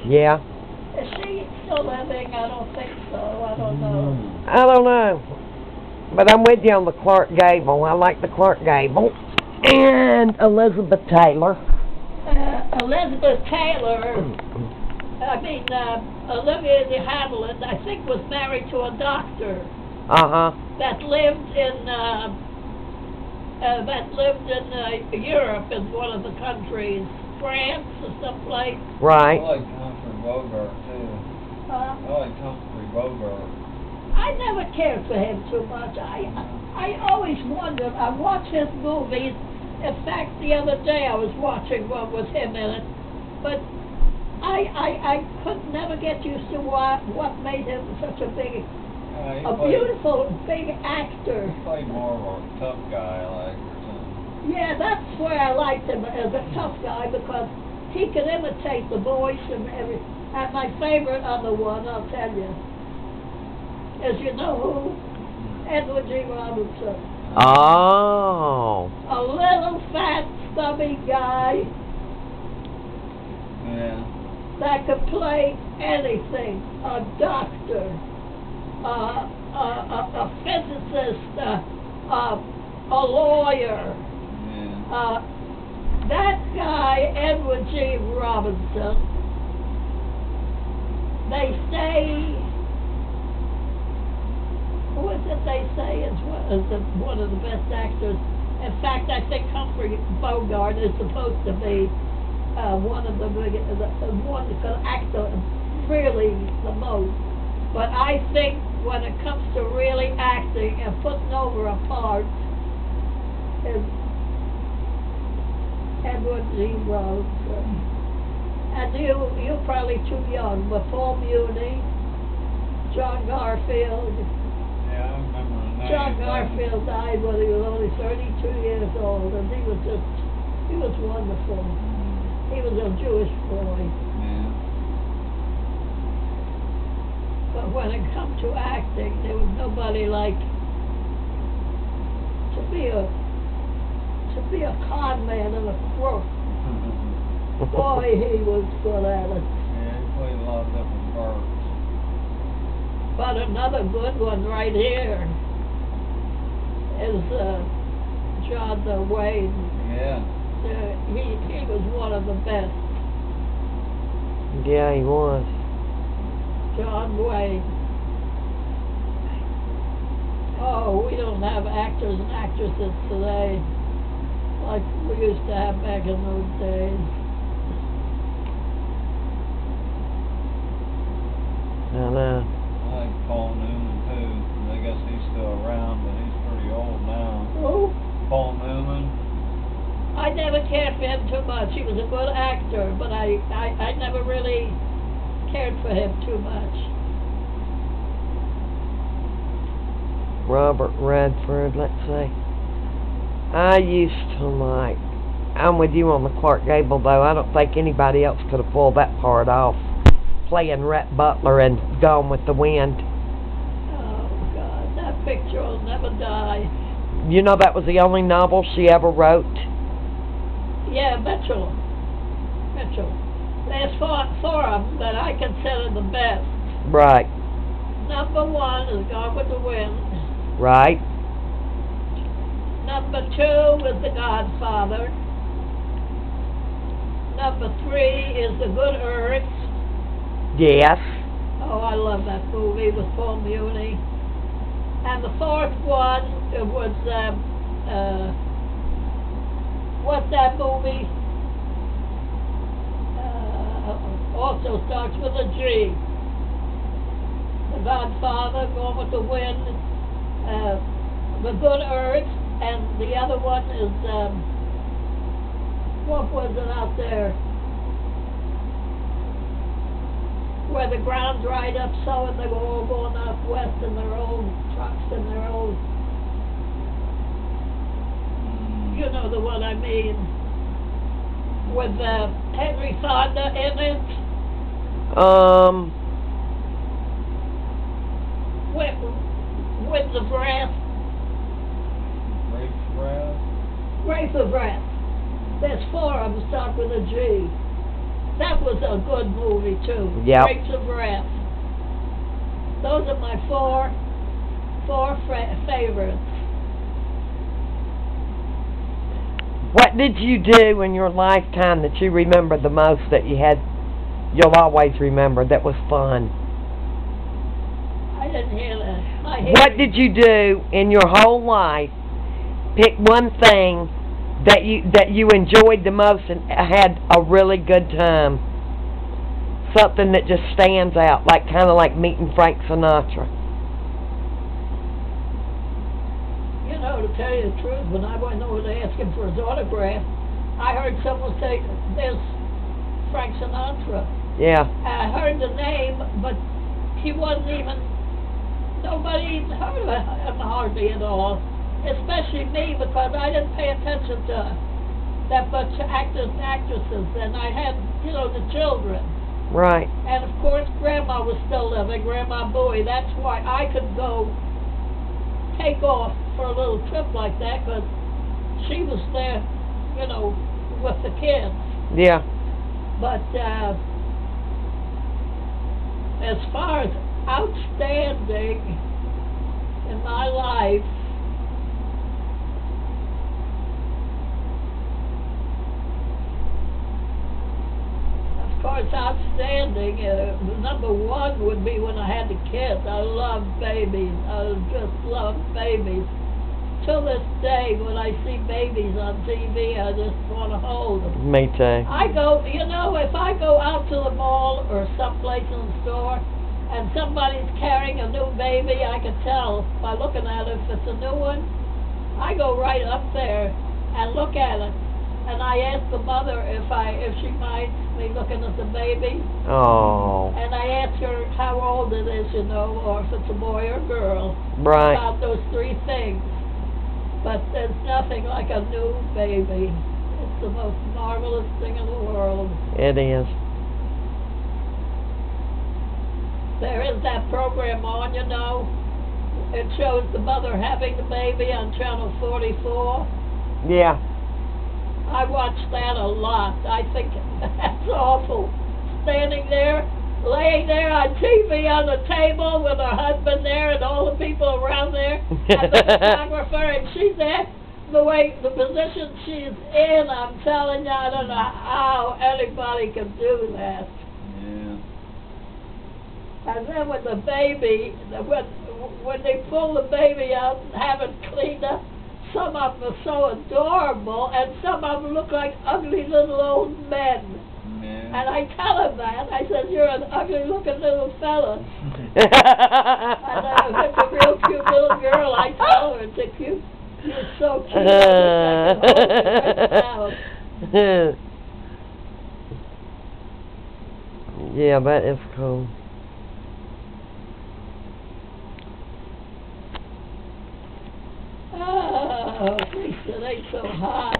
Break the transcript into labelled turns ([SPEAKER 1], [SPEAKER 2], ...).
[SPEAKER 1] Yeah.
[SPEAKER 2] Is she still living? I don't think so. I don't know.
[SPEAKER 1] I don't know. But I'm with you on the Clark Gable. I like the Clark Gable. And Elizabeth Taylor.
[SPEAKER 2] Elizabeth Taylor, Olivia de Havilland, I think was married to a doctor.
[SPEAKER 1] Uh-huh.
[SPEAKER 2] That lived in Europe in one of the countries, France or someplace.
[SPEAKER 1] Right.
[SPEAKER 3] I like Humphrey Bogart too. I like Humphrey Bogart.
[SPEAKER 2] I never cared for him too much. I always wondered. I watched his movies. In fact, the other day I was watching one with him in it, but I could never get used to what made him such a beautiful big actor.
[SPEAKER 3] He played more of a tough guy, like, or something.
[SPEAKER 2] Yeah, that's where I liked him as a tough guy, because he could imitate the voice and everything. And my favorite other one, I'll tell you, is, you know who? Edward G. Robinson.
[SPEAKER 1] Oh.
[SPEAKER 2] A little fat, stubby guy.
[SPEAKER 3] Yeah.
[SPEAKER 2] That could play anything. A doctor, a physicist, a lawyer.
[SPEAKER 3] Yeah.
[SPEAKER 2] That guy, Edward G. Robinson, they say, who is it they say is one of the best actors? In fact, I think Humphrey Bogart is supposed to be one of the one that can act really the most. But I think when it comes to really acting and putting over a part, is Edward G. Robinson. And you're probably too young, but Paul Muni, John Garfield.
[SPEAKER 3] Yeah, I remember the name.
[SPEAKER 2] John Garfield died when he was only 32 years old, and he was wonderful. He was a Jewish boy.
[SPEAKER 3] Yeah.
[SPEAKER 2] But when it come to acting, there was nobody like to be a con man and a crook. Boy, he was good at it.
[SPEAKER 3] Yeah, he played a lot of different parts.
[SPEAKER 2] But another good one right here is John Wayne.
[SPEAKER 3] Yeah.
[SPEAKER 2] He was one of the best.
[SPEAKER 1] Yeah, he was.
[SPEAKER 2] John Wayne. Oh, we don't have actors and actresses today like we used to have back in those days.
[SPEAKER 1] I know.
[SPEAKER 3] I like Paul Newman too. I guess he's still around, but he's pretty old now.
[SPEAKER 2] Who?
[SPEAKER 3] Paul Newman.
[SPEAKER 2] I never cared for him too much. He was a good actor, but I never really cared for him too much.
[SPEAKER 1] Robert Redford, let's see. I used to like... I'm with you on the Clark Gable, though. I don't think anybody else could have pulled that part off. Playing Rhett Butler and Gone with the Wind.
[SPEAKER 2] Oh, God, that picture will never die.
[SPEAKER 1] You know that was the only novel she ever wrote?
[SPEAKER 2] Yeah, Mitchell. There's four of them that I consider the best.
[SPEAKER 1] Right.
[SPEAKER 2] Number one is Gone with the Wind.
[SPEAKER 1] Right.
[SPEAKER 2] Number two is The Godfather. Number three is The Good Earth.
[SPEAKER 1] Yes.
[SPEAKER 2] Oh, I love that movie with Paul Muni. And the fourth one was, what's that movie? Also starts with a G. The Godfather, Gone with the Wind, The Good Earth, and the other one is, what was it out there? Where the ground dried up so, and they were all going out west in their old trucks and their old, you know the one I mean, with Henry Fonda in it. With the breath.
[SPEAKER 3] Rafe
[SPEAKER 2] Breath. There's four of them start with a G. That was a good movie too.
[SPEAKER 1] Yep.
[SPEAKER 2] Grapes of Wrath. Those are my four favorites.
[SPEAKER 1] What did you do in your lifetime that you remember the most, that you'll always remember, that was fun?
[SPEAKER 2] I didn't hear that.
[SPEAKER 1] What did you do in your whole life? Pick one thing that you enjoyed the most and had a really good time. Something that just stands out, like kind of like meeting Frank Sinatra.
[SPEAKER 2] You know, to tell you the truth, when I went over to ask him for his autograph, I heard someone say, "There's Frank Sinatra."
[SPEAKER 1] Yeah.
[SPEAKER 2] I heard the name, but he wasn't even. Nobody even heard of him hardly at all. Especially me, because I didn't pay attention to that bunch of actors and actresses, and I had, the children.
[SPEAKER 1] Right.
[SPEAKER 2] And of course, Grandma was still living, Grandma Bowie. That's why I could go take off for a little trip like that, because she was there, with the kids.
[SPEAKER 1] Yeah.
[SPEAKER 2] But as far as outstanding in my life, outstanding, number one would be when I had the kids. I love babies. I just love babies. Till this day, when I see babies on TV, I just want to hold them.
[SPEAKER 1] Me too.
[SPEAKER 2] I go, if I go out to the mall or someplace in the store and somebody's carrying a new baby, I can tell by looking at it if it's a new one. I go right up there and look at it. And I ask the mother if she minds me looking at the baby.
[SPEAKER 1] Oh.
[SPEAKER 2] And I ask her how old it is, or if it's a boy or girl.
[SPEAKER 1] Right.
[SPEAKER 2] About those three things. But there's nothing like a new baby. It's the most marvelous thing in the world.
[SPEAKER 1] It is.
[SPEAKER 2] There is that program on, It shows the mother having the baby on Channel 44.
[SPEAKER 1] Yeah.
[SPEAKER 2] I watch that a lot. I think that's awful. Standing there, laying there on TV on the table with her husband there and all the people around there, and the photographer, and she's there, the position she's in, I'm telling you, I don't know how anybody can do that.
[SPEAKER 3] Yeah.
[SPEAKER 2] And then with the baby, when they pull the baby out and have it cleaned up, some of them are so adorable, and some of them look like ugly little old men.
[SPEAKER 3] Yeah.
[SPEAKER 2] And I tell him that. I said, "You're an ugly-looking little fella." And if it's a real cute little girl, I tell her, "It's a cute. You're so cute."
[SPEAKER 1] Yeah, that is cool.
[SPEAKER 2] Oh, Lisa, they so hot.